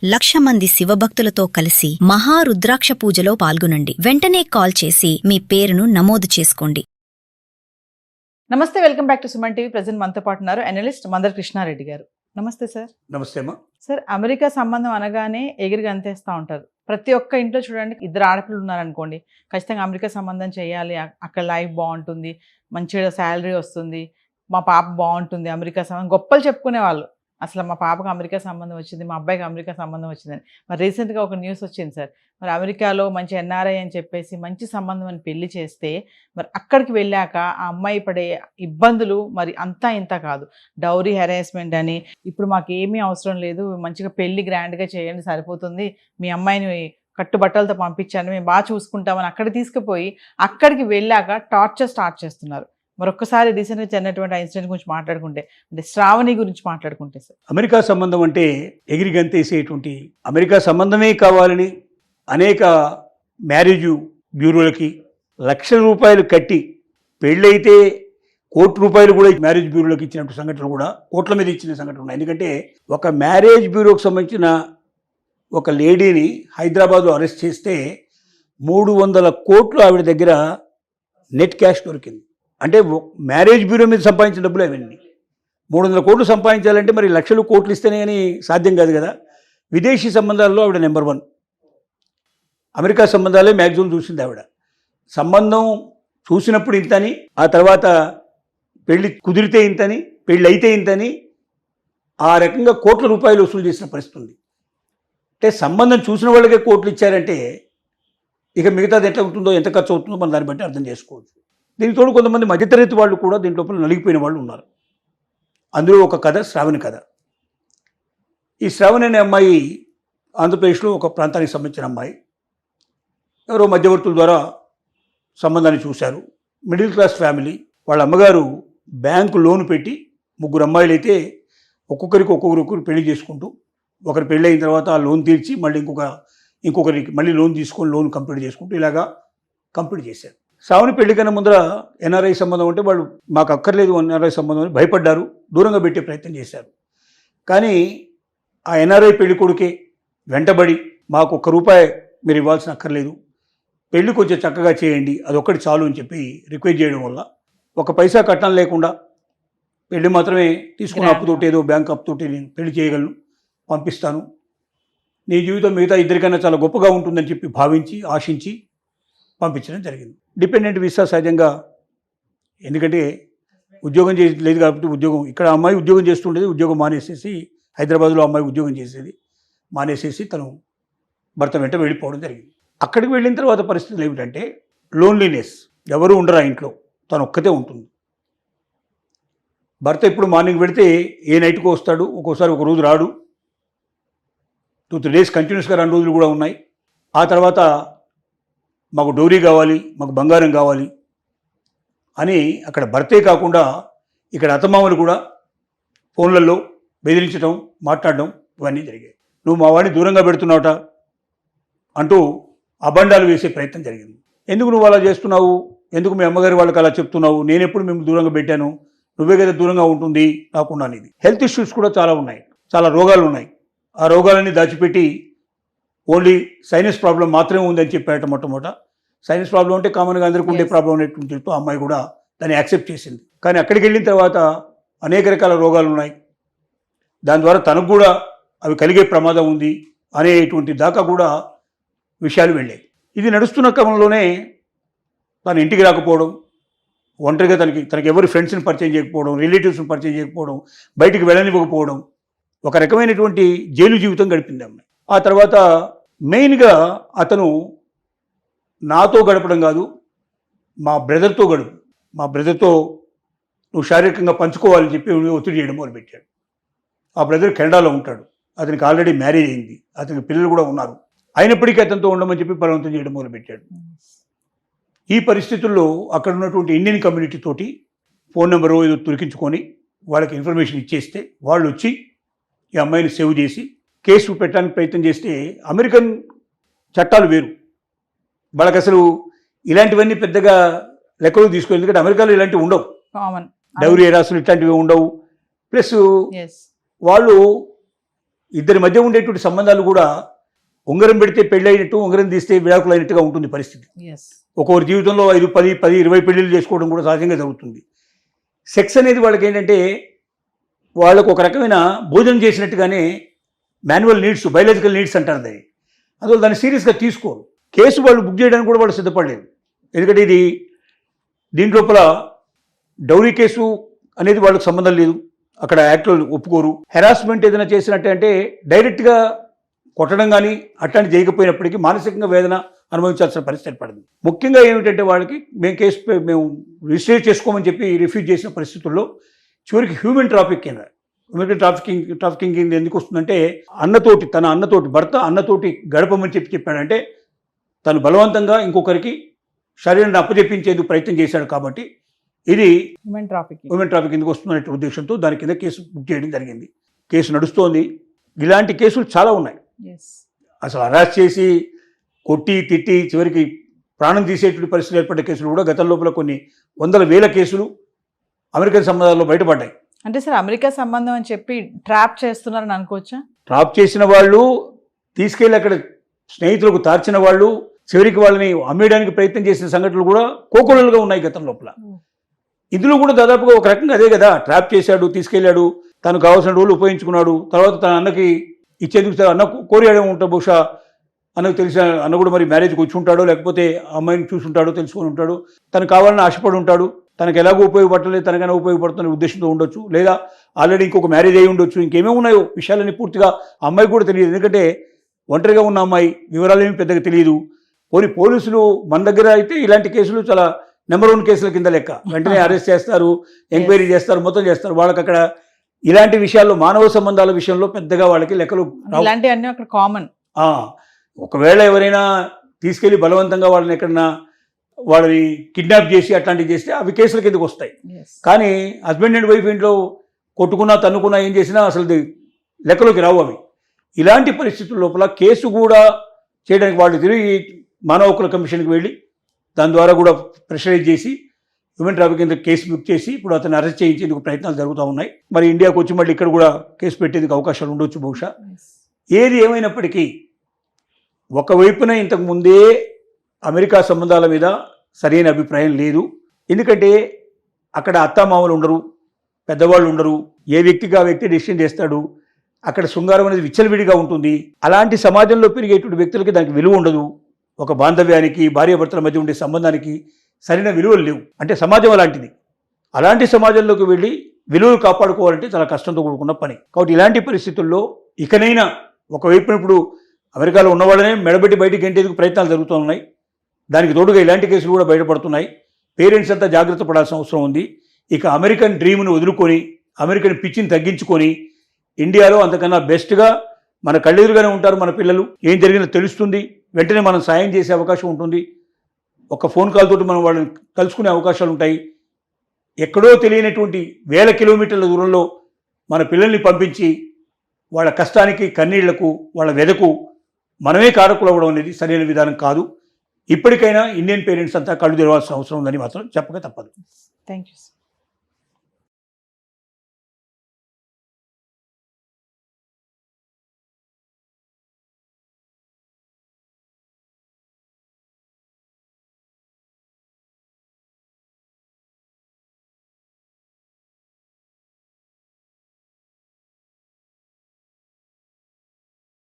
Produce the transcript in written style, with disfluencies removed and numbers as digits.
1,00,000 మంది శివభక్తులతో కలిసి మహారుద్రాక్ష పూజలో పాల్గొనండి. వెంటనే కాల్ చేసి మీ పేరును నమోదు చేసుకోండి. నమస్తే, welcome back to Suman TV. Present మనతో పాటు ఉన్నారు అనలిస్ట్ మందర కృష్ణారెడ్డి గారు. నమస్తే సార్. నమస్తే అమ్మా. సార్, అమెరికా సంబంధం అనగానే ఎగిరిగా అంతేస్తూ ఉంటారు. ప్రతి ఒక్క ఇంట్లో చూడండి, 2 ఆడపిల్లలు ఉన్నారనుకోండి, ఖచ్చితంగా అమెరికా సంబంధం చేయాలి, అక్కడ లైఫ్ బాగుంటుంది, మంచిగా శాలరీ వస్తుంది, మా పాప బాగుంటుంది, అమెరికా సంబంధం గొప్పలు చెప్పుకునే వాళ్ళు. అసలు మా పాపకు అమెరికా సంబంధం వచ్చింది, మా అబ్బాయికి అమెరికా సంబంధం వచ్చిందని. మరి రీసెంట్గా ఒక న్యూస్ వచ్చింది సార్. మరి అమెరికాలో మంచి ఎన్ఆర్ఐ అని చెప్పేసి మంచి సంబంధం అని పెళ్లి చేస్తే, మరి అక్కడికి వెళ్ళాక ఆ అమ్మాయి పడే ఇబ్బందులు మరి అంతా ఇంత కాదు. డౌరీ హెరాస్మెంట్ అని, ఇప్పుడు మాకు ఏమీ అవసరం లేదు, మంచిగా పెళ్లి గ్రాండ్గా చేయండి సరిపోతుంది, మీ అమ్మాయిని కట్టుబట్టలతో పంపించండి, మేము బాగా చూసుకుంటామని అక్కడ తీసుకుపోయి అక్కడికి వెళ్ళాక టార్చర్ స్టార్ట్ చేస్తున్నారు. మరొకసారి రీసెంట్గా జరిగినటువంటి ఆ ఇన్సిడెంట్ గురించి మాట్లాడుకుంటే, అంటే శ్రావణి గురించి మాట్లాడుకుంటే సార్, అమెరికా సంబంధం అంటే ఎగిరి గంతేసేటువంటి, అమెరికా సంబంధమే కావాలని అనేక మ్యారేజ్ బ్యూరోలకి ₹1,00,000 కట్టి పెళ్ళైతే ₹1,00,00,000 కూడా మ్యారేజ్ బ్యూరోలకు ఇచ్చినట్టు సంఘటనలు కూడా కోట్ల మీద ఇచ్చిన సంఘటనలు ఉన్నాయి. ఎందుకంటే ఒక మ్యారేజ్ బ్యూరోకి సంబంధించిన ఒక లేడీని హైదరాబాద్లో అరెస్ట్ చేస్తే 300 కోట్లు ఆవిడ దగ్గర నెట్ క్యాష్ దొరికింది. అంటే మ్యారేజ్ బ్యూరో మీద సంపాదించిన డబ్బులు అవన్నీ. 300 కోట్లు సంపాదించాలంటే మరి లక్షలు కోట్లు ఇస్తేనే కానీ సాధ్యం కాదు కదా. విదేశీ సంబంధాల్లో ఆవిడ నెంబర్ 1. అమెరికా సంబంధాలే మ్యాక్సిమం చూసింది ఆవిడ. సంబంధం చూసినప్పుడు ఇంతని, ఆ తర్వాత పెళ్లి కుదిరితే ఇంతని, పెళ్ళి అయితే ఇంతని, ఆ రకంగా కోట్ల రూపాయలు వసూలు చేసిన పరిస్థితి ఉంది. అంటే సంబంధం చూసిన వాళ్ళకే కోట్లు ఇచ్చారంటే ఇక మిగతాది ఎట్లా ఉంటుందో, ఎంత ఖర్చు అవుతుందో మనం దాన్ని బట్టి అర్థం చేసుకోవచ్చు. దీనికి తోడు కొంతమంది మధ్యతరగతి వాళ్ళు కూడా దీంట్లో నలిగిపోయిన వాళ్ళు ఉన్నారు. అందులో ఒక కథ శ్రావణి కథ. ఈ శ్రావణి అనే అమ్మాయి ఆంధ్రప్రదేశ్లో ఒక ప్రాంతానికి సంబంధించిన అమ్మాయి. ఎవరో మధ్యవర్తుల ద్వారా సంబంధాన్ని చూశారు. Middle class family. వాళ్ళ అమ్మగారు బ్యాంకు లోన్ పెట్టి 3 అమ్మాయిలు అయితే ఒక్కొక్కరికి పెళ్లి చేసుకుంటూ, ఒకరు పెళ్ళి అయిన తర్వాత ఆ లోన్ తీర్చి మళ్ళీ ఇంకొకరికి మళ్ళీ లోన్ తీసుకొని లోన్ కంప్లీట్ చేసుకుంటూ ఇలాగా కంప్లీట్ చేశారు. శ్రావణి పెళ్లి కన్నా ముందర ఎన్ఆర్ఐ సంబంధం అంటే వాళ్ళు మాకు అక్కర్లేదు ఎన్ఆర్ఐ సంబంధం అని భయపడ్డారు, దూరంగా పెట్టే ప్రయత్నం చేశారు. కానీ ఆ ఎన్ఆర్ఐ పెళ్లి కొడుకే వెంటబడి మాకు ₹1 మీరు ఇవ్వాల్సిన అక్కర్లేదు, పెళ్లి కొంచెం చక్కగా చేయండి, అదొక్కటి చాలు అని చెప్పి రిక్వెస్ట్ చేయడం వల్ల ఒక పైసా కట్టడం లేకుండా పెళ్లి మాత్రమే తీసుకున్న అప్పుతోటి, ఏదో బ్యాంక్ అప్పుతోటి నేను పెళ్లి చేయగలను, పంపిస్తాను, నీ జీవితం మిగతా ఇద్దరికన్నా చాలా గొప్పగా ఉంటుందని చెప్పి భావించి ఆశించి పంపించడం జరిగింది. డిపెండెంట్ వీసా సహజంగా, ఎందుకంటే ఉద్యోగం లేదు కాబట్టి ఇక్కడ అమ్మాయి ఉద్యోగం చేస్తుండేది, ఉద్యోగం మానేసేసి హైదరాబాద్లో అమ్మాయి ఉద్యోగం చేసేది మానేసేసి తను భర్త వెంట వెళ్ళిపోవడం జరిగింది. అక్కడికి వెళ్ళిన తర్వాత పరిస్థితులు ఏమిటంటే లోన్లీనెస్, ఎవరు ఉండరు ఆ ఇంట్లో, తను ఒక్కతే ఉంటుంది. భర్త ఇప్పుడు మార్నింగ్ పెడితే ఏ నైట్కో వస్తాడు, ఒక్కోసారి ఒక రోజు రాడు, 2-3 డేస్ కంటిన్యూస్గా 2 రోజులు కూడా ఉన్నాయి. ఆ తర్వాత మాకు డౌరీ కావాలి, మాకు బంగారం కావాలి అని అక్కడ భర్తే కాకుండా ఇక్కడ అత్తమామలు కూడా ఫోన్లలో బెదిరించడం, మాట్లాడడం ఇవన్నీ జరిగాయి. నువ్వు మా వాడిని దూరంగా పెడుతున్నావుట అంటూ అబండాలు వేసే ప్రయత్నం జరిగింది. ఎందుకు నువ్వు అలా చేస్తున్నావు, ఎందుకు మీ అమ్మగారి వాళ్ళకి అలా చెప్తున్నావు, నేను ఎప్పుడు మేము దూరంగా పెట్టాను, నువ్వే కదా దూరంగా ఉంటుంది కాకుండా అనేది. హెల్త్ ఇష్యూస్ కూడా చాలా ఉన్నాయి, చాలా రోగాలు ఉన్నాయి. ఆ రోగాలన్నీ దాచిపెట్టి ఓన్లీ సైనస్ ప్రాబ్లం మాత్రమే ఉందని చెప్పాట. మొట్టమొదట సైనస్ ప్రాబ్లం అంటే కామన్గా అందరికీ ఉండే ప్రాబ్లం అనేటువంటి చెప్తూ అమ్మాయి కూడా దాన్ని యాక్సెప్ట్ చేసింది. కానీ అక్కడికి వెళ్ళిన తర్వాత అనేక రకాల రోగాలు ఉన్నాయి, దాని ద్వారా తనకు కూడా అవి కలిగే ప్రమాదం ఉంది అనేటువంటి దాకా కూడా విషయాలు వెళ్ళాయి. ఇది నడుస్తున్న క్రమంలోనే తను ఇంటికి రాకపోవడం, ఒంటరిగా తనకి ఎవరి ఫ్రెండ్స్ని పరిచయం చేయకపోవడం, రిలేటివ్స్ని పరిచయం చేయకపోవడం, బయటికి వెళ్ళనివ్వకపోవడం, ఒక రకమైనటువంటి జైలు జీవితం గడిపింది అమ్మాయి. ఆ తర్వాత మెయిన్గా అతను నాతో గడపడం కాదు, మా బ్రదర్తో గడుపు, మా బ్రదర్తో నువ్వు శారీరకంగా పంచుకోవాలని చెప్పి ఒత్తిడి చేయడం మొదలుపెట్టాడు. ఆ బ్రదర్ కెనడాలో ఉంటాడు, అతనికి ఆల్రెడీ మ్యారేజ్ అయింది, అతనికి పిల్లలు కూడా ఉన్నారు, అయినప్పటికీ అతనితో ఉండమని చెప్పి బలవంతం చేయడం మొదలుపెట్టాడు. ఈ పరిస్థితుల్లో అక్కడ ఉన్నటువంటి ఇండియన్ కమ్యూనిటీ తోటి ఫోన్ నెంబరు ఏదో తురికించుకొని వాళ్ళకి ఇన్ఫర్మేషన్ ఇచ్చేస్తే వాళ్ళు వచ్చి ఈ అమ్మాయిని సేవ్ చేసి కేసు పెట్టడానికి ప్రయత్నం చేస్తే, అమెరికన్ చట్టాలు వేరు, వాళ్ళకి అసలు ఇలాంటివన్నీ పెద్దగా లెక్కలు తీసుకోవాలి. ఎందుకంటే అమెరికాలో ఇలాంటివి ఉండవు, డౌరీ హెరాస్మెంట్ ఇట్లాంటివి ఉండవు. ప్లస్ వాళ్ళు ఇద్దరి మధ్య ఉండేటువంటి సంబంధాలు కూడా ఉంగరం పెడితే పెళ్ళైనట్టు, ఉంగరం తీస్తే విడాకులైనట్టుగా ఉంటుంది పరిస్థితి. ఎస్. ఒక్కొక్కరి జీవితంలో 5, 10, 20 పెళ్ళిళ్ళు చేసుకోవడం కూడా సహజంగా జరుగుతుంది. సెక్స్ అనేది వాళ్ళకి ఏంటంటే వాళ్ళకు ఒక రకమైన భోజనం చేసినట్టుగానే మాన్యువల్ నీడ్స్, బయాలజికల్ నీడ్స్ అంటారు దాన్ని. అందువల్ల దాన్ని సీరియస్గా తీసుకోరు. కేసు వాళ్ళు బుక్ చేయడానికి కూడా వాళ్ళు సిద్ధపడలేదు. ఎందుకంటే దీని లోపల డౌరీ కేసు అనేది వాళ్ళకి సంబంధం లేదు, అక్కడ యాక్ట్లో ఒప్పుకోరు. హెరాస్మెంట్ ఏదైనా చేసినట్టు అంటే డైరెక్ట్గా కొట్టడం కానీ అట్లాంటి చేయకపోయినప్పటికీ మానసికంగా వేదన అనుభవించాల్సిన పరిస్థితి ఏర్పడింది. ముఖ్యంగా ఏమిటంటే వాళ్ళకి మేము రిజిస్టర్ చేసుకోమని చెప్పి రిఫ్యూజ్ చేసిన పరిస్థితుల్లో చివరికి హ్యూమన్ ట్రాఫికింగ్ కింద ఎందుకు వస్తుందంటే తన అన్నతోటి భర్త అన్నతోటి గడపమని చెప్పాడంటే తను బలవంతంగా ఇంకొకరికి శరీరాన్ని అప్పజెప్పించేందుకు ప్రయత్నం చేశాడు కాబట్టి ఇది హ్యూమన్ ట్రాఫిక్ కిందకు వస్తుందనే ఉద్దేశంతో దాని కింద కేసు బుక్ చేయడం జరిగింది. కేసు నడుస్తోంది. ఇలాంటి కేసులు చాలా ఉన్నాయి. అసలు అరెస్ట్ చేసి కొట్టి తిట్టి చివరికి ప్రాణం తీసేటువంటి పరిస్థితులు ఏర్పడ్డ కేసులు కూడా గతం లోపల కొన్ని 100,000 కేసులు అమెరికన్ సంబంధాల్లో బయటపడ్డాయి. అంటే సార్ అమెరికా సంబంధం అని చెప్పి ట్రాప్ చేస్తున్నారని అనుకోవచ్చా? ట్రాప్ చేసిన వాళ్ళు, తీసుకెళ్ళి అక్కడ స్నేహితులకు తార్చిన వాళ్ళు, చివరికి వాళ్ళని అమ్మేయడానికి ప్రయత్నం చేసిన సంఘటనలు కూడా కోకొల్లలుగా ఉన్నాయి గతం లోపల. ఇందులో కూడా దాదాపుగా ఒక రకంగా అదే కదా, ట్రాప్ చేశాడు, తీసుకెళ్ళాడు, తను కావాల్సిన రోజులు ఉపయోగించుకున్నాడు, తర్వాత తన అన్నకి ఇచ్చేందుకు అన్న కోరియాడే ఉంటాడు, బహుశా అన్నకు తెలిసిన అన్న కూడా మరి మ్యారేజ్కి వచ్చి ఉంటాడో లేకపోతే అమ్మాయిని చూసుంటాడో తెలుసుకొని ఉంటాడు, తనకు కావాలని ఆశపడి ఉంటాడు, తనకు ఎలాగో ఉపయోగపడలేదు తనకైనా ఉపయోగపడుతున్న ఉద్దేశంతో ఉండొచ్చు, లేదా ఆల్రెడీ ఇంకొక మ్యారేజ్ అయ్యి ఉండొచ్చు, ఇంకేమేమి ఉన్నాయో విషయాలని పూర్తిగా అమ్మాయి కూడా తెలియదు. ఎందుకంటే ఒంటరిగా ఉన్న అమ్మాయి, వివరాలు ఏమి పెద్దగా తెలియదు. పోలీసులు మన దగ్గర అయితే ఇలాంటి కేసులు చాలా నెంబర్ 1 కేసుల కింద లెక్క. వెంటనే అరెస్ట్ చేస్తారు, ఎంక్వైరీ చేస్తారు, మొత్తం చేస్తారు. వాళ్ళకి అక్కడ ఇలాంటి విషయాల్లో మానవ సంబంధాల విషయంలో పెద్దగా వాళ్ళకి లెక్కలు ఇలాంటివన్నీ అక్కడ కామన్. ఒకవేళ ఎవరైనా తీసుకెళ్లి బలవంతంగా వాళ్ళని కిడ్నాప్ చేసి అట్లాంటివి చేస్తే అవి కేసుల కిందకు వస్తాయి. కానీ హస్బెండ్ అండ్ వైఫ్ ఇంట్లో కొట్టుకున్నా తన్నుకున్నా ఏం చేసినా అసలు లెక్కలోకి రావు అవి. ఇలాంటి పరిస్థితుల లోపల కేసు కూడా చేయడానికి వాళ్ళు తిరిగి మానవ హక్కుల కమిషన్కి వెళ్ళి దాని ద్వారా కూడా ప్రెషరైజ్ చేసి హ్యూమన్ ట్రాఫిక్ కింద కేసు బుక్ చేసి ఇప్పుడు అతన్ని అరెస్ట్ చేయించేందుకు ప్రయత్నాలు జరుగుతూ ఉన్నాయి. మరి ఇండియాకు వచ్చి మళ్ళీ ఇక్కడ కూడా కేసు పెట్టేందుకు అవకాశాలు ఉండొచ్చు బహుశా. ఏది ఏమైనప్పటికీ ఒకవైపున ఇంతకు ముందే అమెరికా సంబంధాల మీద సరైన అభిప్రాయం లేదు. ఎందుకంటే అక్కడ అత్తామామలు ఉండరు, పెద్దవాళ్ళు ఉండరు, ఏ వ్యక్తికి ఆ వ్యక్తి డెసిషన్ చేస్తాడు. అక్కడ శృంగారం అనేది విచ్చలవిడిగా ఉంటుంది. అలాంటి సమాజంలో పెరిగేటువంటి వ్యక్తులకి దానికి విలువ ఉండదు. ఒక బాంధవ్యానికి, భార్యాభర్తల మధ్య ఉండే సంబంధానికి సరైన విలువలు లేవు. అంటే సమాజం అలాంటిది. అలాంటి సమాజంలోకి వెళ్ళి విలువలు కాపాడుకోవాలంటే చాలా కష్టంతో కూడుకున్న పని. కాబట్టి ఇలాంటి పరిస్థితుల్లో ఇకనైనా ఒకవైపున ఇప్పుడు అమెరికాలో ఉన్నవాళ్ళనే మెడబెట్టి బయటికి గెంటేందుకు ప్రయత్నాలు జరుగుతూ ఉన్నాయి. దానికి తోడుగా ఇలాంటి కేసులు కూడా బయటపడుతున్నాయి. పేరెంట్స్ అంతా జాగ్రత్త పడాల్సిన అవసరం ఉంది. ఇక అమెరికన్ డ్రీమ్ను వదులుకొని, అమెరికన్ పిచ్చిని తగ్గించుకొని ఇండియాలో అంతకన్నా బెస్ట్గా మన కళ్ళెదురుగానే ఉంటారు మన పిల్లలు. ఏం జరిగినా తెలుస్తుంది, వెంటనే మనం సాయం చేసే అవకాశం ఉంటుంది. ఒక ఫోన్ కాల్ తోటి మనం వాళ్ళని కలుసుకునే అవకాశాలు ఉంటాయి. ఎక్కడో తెలియనటువంటి 1000 కిలోమీటర్ల దూరంలో మన పిల్లల్ని పంపించి వాళ్ళ కష్టానికి, కన్నీళ్లకు, వాళ్ళ వెదకు మనమే కారకులు అవ్వడం అనేది సరైన విధానం కాదు. ఇప్పటికైనా ఇండియన్ పేరెంట్స్ అంతా కళ్ళు తెరవాల్సిన అవసరం ఉందని మాత్రం చెప్పక తప్పదు. Thank you.